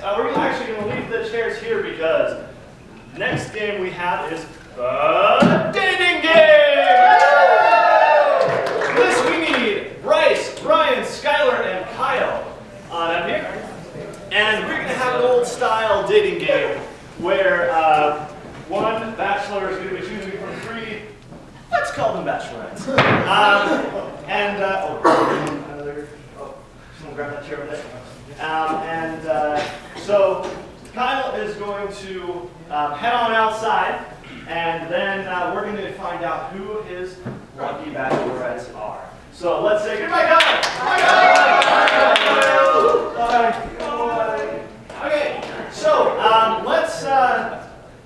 we're actually going to leave the chairs here because next game we have is the dating game! This we need Bryce, Brian, Skylar, and Kyle on up here. And we're going to have an old-style dating game where one bachelor is going to be choosing from three, let's call them bachelorettes. Someone grab that chair over there. So Kyle is going to head on outside, and then we're going to find out who his lucky bachelorettes are. So let's say goodbye, Kyle! Bye, Kyle! Okay, so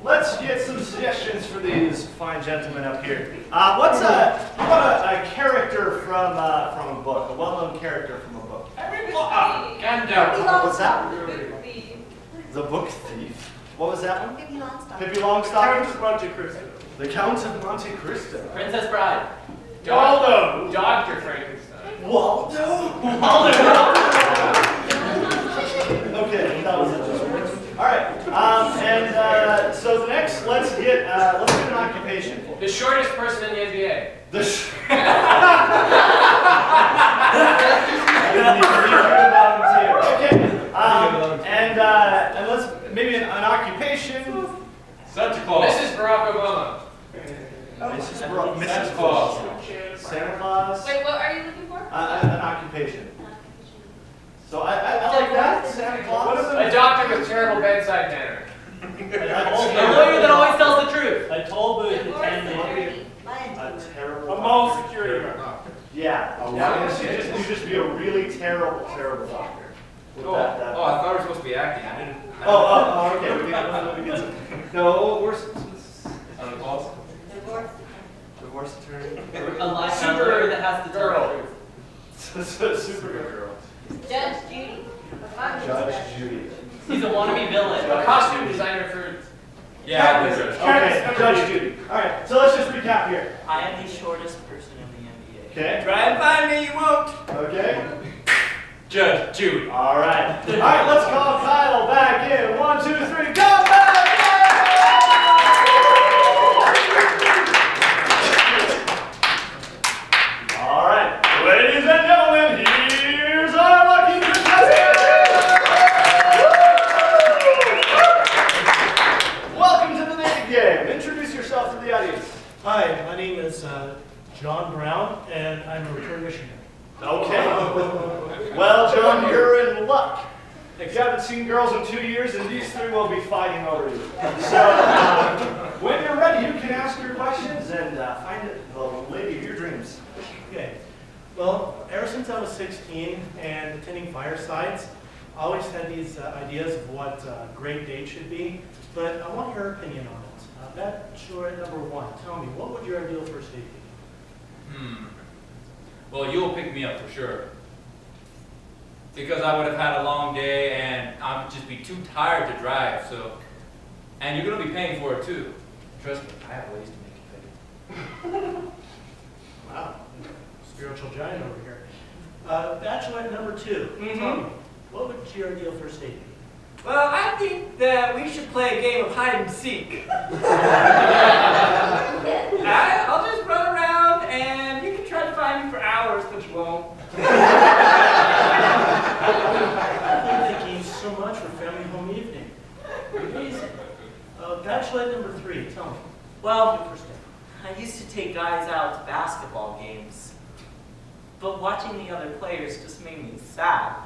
let's get some suggestions for these fine gentlemen up here. What's a character from a book, a well-known character from a book? Gandalf. What's that? The Book Thief. The Book Thief. What was that one? Pippi Longstocking. Pippi Longstocking? Count of Monte Cristo. The Count of Monte Cristo. Princess Bride. Waldo. Dr. Frankenstein. Waldo? Okay, that was interesting. All right, so the next, let's get an occupation. The shortest person in the NBA. I didn't even hear about him too. Okay, and let's maybe an occupation. Santa Claus. Mrs. Barack Obama. Mrs. Claus. Santa Claus. Wait, what are you looking for? An occupation. So I like that. Santa Claus. A doctor with terrible bedside manner. A lawyer that always tells the truth. A toll booth Divorce attendant. attorney. A terrible. A mall security guard. Yeah. You just be a really terrible doctor. With that. I thought we were supposed to be acting. I didn't. Okay. We get some. No, we're Santa Claus. divorce attorney. A lawyer that has to tell the truth. Supergirl. Judge Judy. Judge Judy. He's a wannabe villain. A costume designer for... Yeah, I was Okay, Judge Judy. All right, so let's just recap here. I am the shortest person in the NBA. Okay. Try and find me, you won't. Okay. Judge Judy. All right. All right, let's call Kyle back in. 1, 2, 3, go back! All right, ladies and gentlemen, here's our lucky contestant. Welcome to the dating game. Introduce yourself to the audience. Hi, my name is John Brown, and I'm a return missionary. Okay. Well, John, you're in luck. If you haven't seen girls in 2 years, and these three will be fighting over you. So, when you're ready, you can ask your questions and find the lady of your dreams. Okay. Well, ever since I was 16 and attending firesides, I always had these ideas of what a great date should be, but I want your opinion on it. Bachelorette number 1, tell me, what would your ideal first date be? Well, you'll pick me up for sure. Because I would have had a long day and I would just be too tired to drive, so. And you're going to be paying for it too. Trust me, I have ways to make you pay. Wow, spiritual giant over here. Bachelorette number 2, tell me, what would your ideal first date be? Well, I think that we should play a game of hide and seek. I'll just run around and you can try to find me for hours, but you won't. Thank you so much for family home evening. Amazing. Bachelorette number 3, tell me. Well, First date. I used to take guys out to basketball games, but watching the other players just made me sad.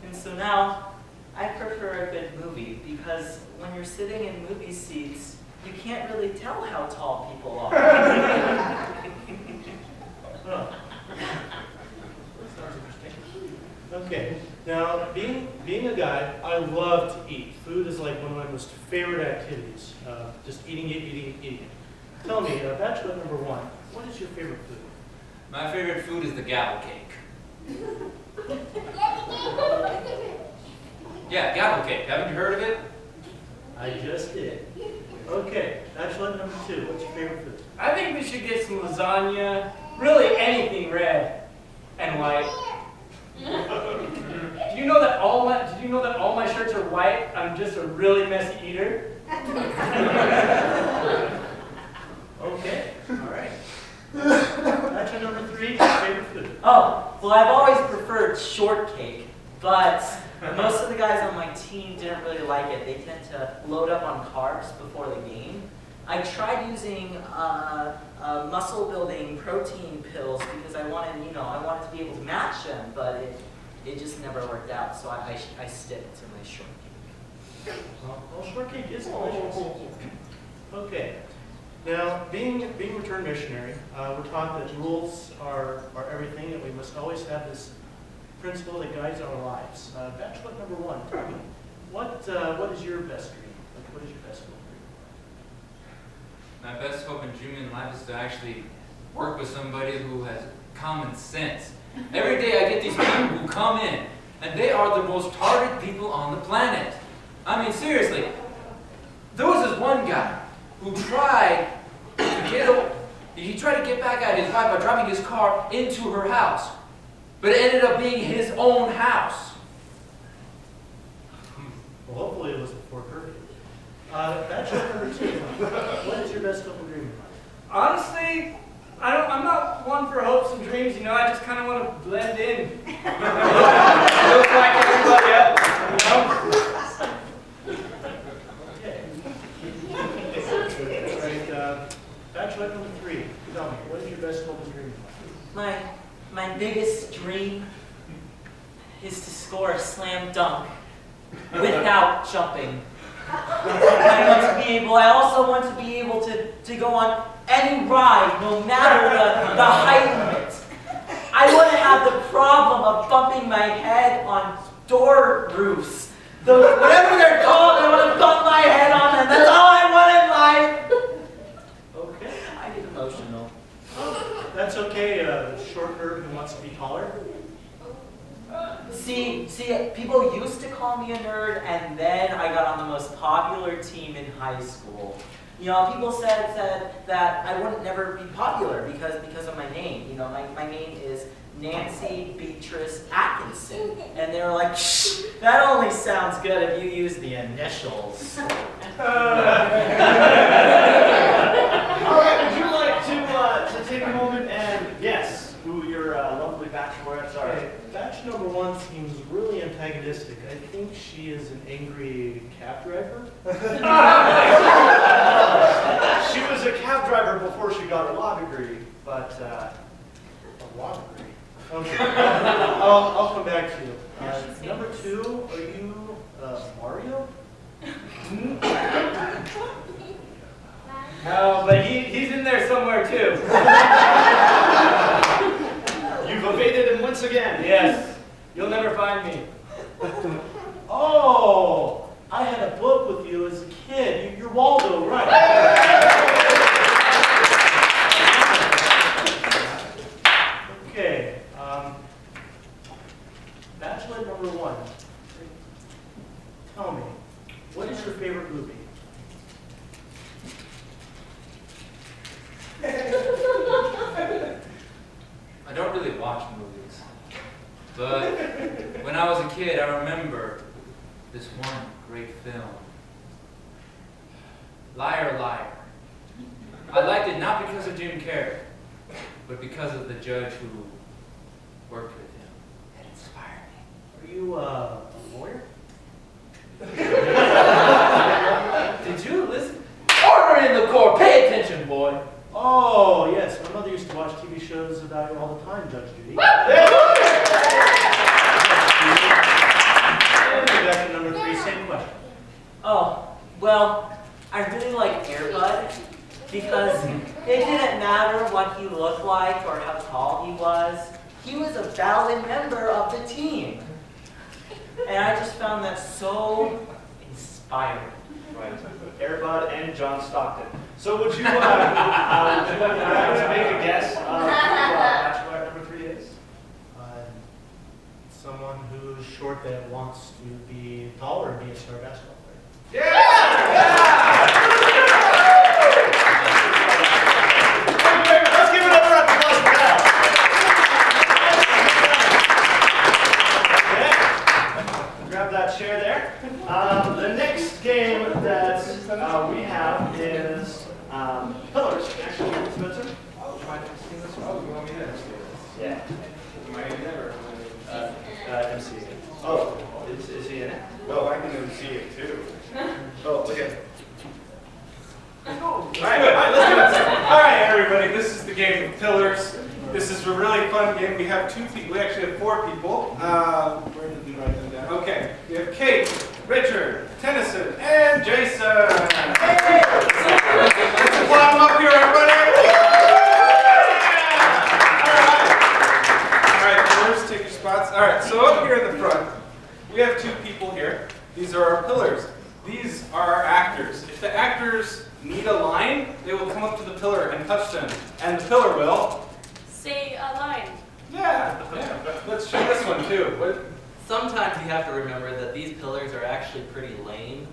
And so now, I prefer a good movie because when you're sitting in movie seats, you can't really tell how tall people are. Oh. Sounds interesting. Okay, now being a guy, I love to eat. Food is like one of my most favorite activities. Just eating it. Tell me, bachelor number 1, what is your favorite food? My favorite food is the gavel cake. Yeah, gavel cake. Haven't you heard of it? I just did. Okay, bachelor number 2, what's your favorite food? I think we should get some lasagna. Really anything red and white. Did you know that all my shirts are white, I'm just a really messy eater. Okay, all right. Bachelor number 3, favorite food. Oh, well, I've always preferred shortcake, but most of the guys on my team didn't really like it. They tend to load up on carbs before the game. I tried using muscle building protein pills because I wanted to be able to match them, but it just never worked out. So I stick to my shortcake. Well, shortcake is delicious. Okay. Now, being returned missionary, we're taught that rules are everything, and we must always have this principle that guides our lives. Bachelor number 1, tell me, what is your best dream? Like, what is your best goal dream? My best hope and dream in life is to actually work with somebody who has common sense. Every day I get these people who come in, and they are the most retarded people on the planet. I mean, seriously. There was this one guy who tried to get back at his wife by driving his car into her house. But it ended up being his own house. Well, hopefully it was before curfew. Bachelor number 2, what is your best hope and dream in life? Honestly, I'm not one for hopes and dreams, I just kind of want to blend in. Look like everybody else, Okay. All right, Bachelor number 3, tell me, what is your best hope and dream in life? My biggest dream is to score a slam dunk without jumping. I also want to be able to go on any ride, no matter the height limit. I want to have the problem of bumping my head on door roofs. Whatever they're called, I want to bump my head on them. That's all I want in life. Okay. I get emotional. That's okay, short nerd who wants to be taller. See, people used to call me a nerd, and then I got on the most popular team in high school. People said that I wouldn't never be popular because of my name. My name is Nancy Beatrice Atkinson, and they were like, "Shh, that only sounds good if you use the initials." All right, would you like to take a moment and guess who your lovely bachelorettes are? Okay, batch number 1 seems really antagonistic. I think she is an angry cab driver. She was a cab driver before she got her law degree, but A law degree. Okay, I'll come back to you. Number 2, are you Mario? No, but he's in there somewhere too. you've evaded him once again. Yes, you'll never find me. Oh, I had a book with you as a kid. You're Waldo, right? Okay. Bachelor number 1. Tell me, what is your favorite movie? I don't really watch movies. But when I was a kid, I remember this one great film. Liar, Liar. I liked it not because of Jim Carrey, but because of the judge who worked with him. It inspired me. Are you a lawyer? Did you listen? Order in the court. Pay attention, boy. Oh, yes. My mother used to watch TV shows about you all the time, Judge Judy. Bachelor number 3, same question. Oh, well, I really like Air Bud because it didn't matter what he looked like or how tall he was. He was a valid member of the team. And I just found that so inspiring. Right. Air Bud and John Stockton. So would you like to make a guess of who bachelorette number 3 is? Someone who's short that wants to be taller and be a star basketball player. Let's give it another round of applause for that. Okay. Grab that chair there. The next game that we have is Pillars. Actually, Spencer? Oh, you want me to? Yeah. Am I in there? MC. Oh, is he in it? Oh, I can MC it too. Oh, okay. All right, everybody. This is the game of Pillars. This is a really fun game. We have 2 people. We actually have 4 people. Where did we write them down? Okay. We have Kate, Richard, Tennyson, and Jason. Hey! Let's applaud them up here, everybody. All right, Pillars, take your spots. All right. So up here in the front, we have 2 people here. These are our pillars. These are our actors. If the actors need a line, they will come up to the pillar and touch them. And the pillar will. Say a line. Yeah. Let's show this one too. Sometimes you have to remember that these pillars are actually pretty lame.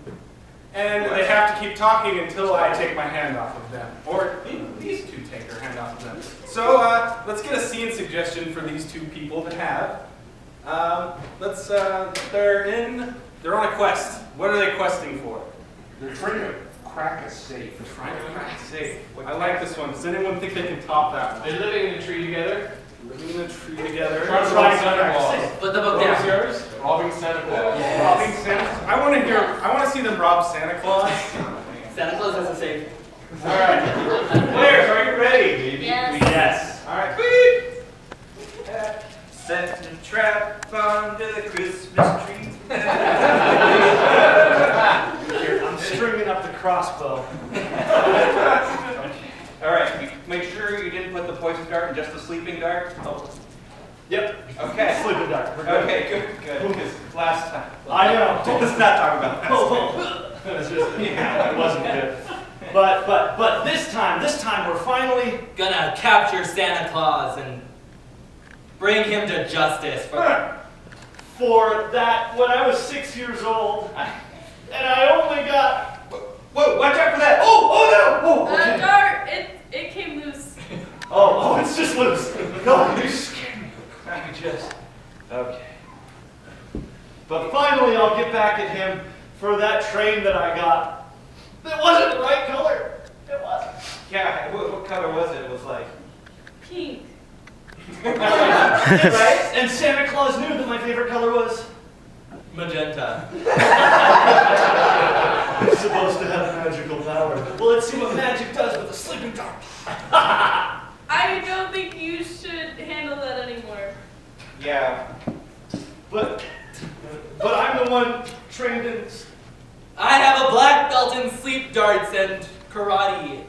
And they have to keep talking until I take my hand off of them. Or these 2 take their hand off of them. So let's get a scene suggestion for these 2 people to have. They're on a quest. What are they questing for? They're trying to crack a safe. They're trying to crack a safe. I like this one. Does anyone think they can top that one? They're living in a tree together. Living in a tree together. Trying to rob Santa Claus. Put the book What was down. yours? Robbing Santa Claus. Robbing Santa. I want to see them rob Santa Claus. Santa Claus has a safe. All right. Players, are you ready? Yes. Yes. All right. Set a trap under the Christmas tree. I'm stringing up the crossbow. All right, make sure you didn't put the poison dart in just the sleeping dart. Oh. Yep. Okay. Sleeping dart. We're good. Okay, good. Because last time. I know. Let's not talk about that. It's just, yeah, it wasn't good. But this time we're finally Gonna capture Santa Claus and bring him to justice for that when I was 6 years old, and I only got. Whoa, watch out for that. Oh no. Oh, okay. Dart, it came loose. Oh, it's just loose. No, you scared me. Okay. But finally, I'll get back at him for that train that I got. It wasn't the right color. It wasn't. Yeah, what color was it? It was like. Pink. Right? And Santa Claus knew that my favorite color was. magenta. It's supposed to have magical power. Well, let's see what magic does with a sleeping dart. I don't think you should handle that anymore. Yeah. But I'm the one trained in. I have a black belt in sleep darts and karate.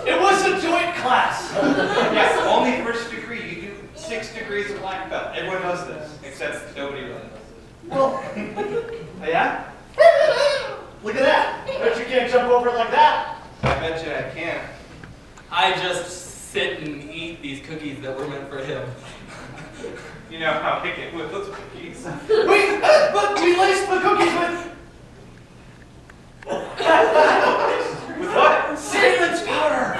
It was a joint class. Yes, only first degree. You do 6 degrees of black belt. Everyone knows this, except nobody really knows this. Well, yeah. Look at that. Bet you can't jump over it like that. I bet you I can. I just sit and eat these cookies that were meant for him. You know how I get with those cookies. Wait, but we laced the cookies with. With what? Cinnamon powder.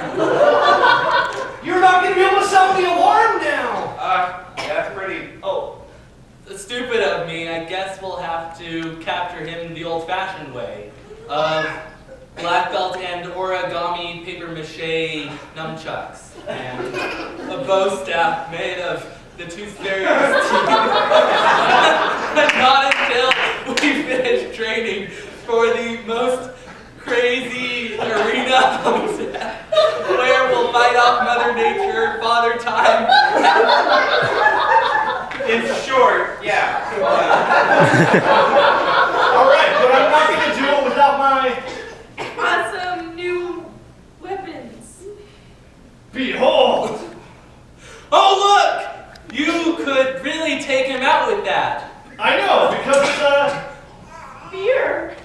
You're not going to be able to sound the alarm now. That's pretty. Oh. Stupid of me, I guess we'll have to capture him the old-fashioned way of black belt and origami paper mache nunchucks and a bow staff made of the Tooth Fairy's teeth. Not until we finish training for the most crazy arena where we'll fight off Mother Nature, Father Time. In short, yeah. All right, but I'm not going to do it without my. Awesome new weapons. Behold. Oh look! You could really take him out with that. I know, because Beer.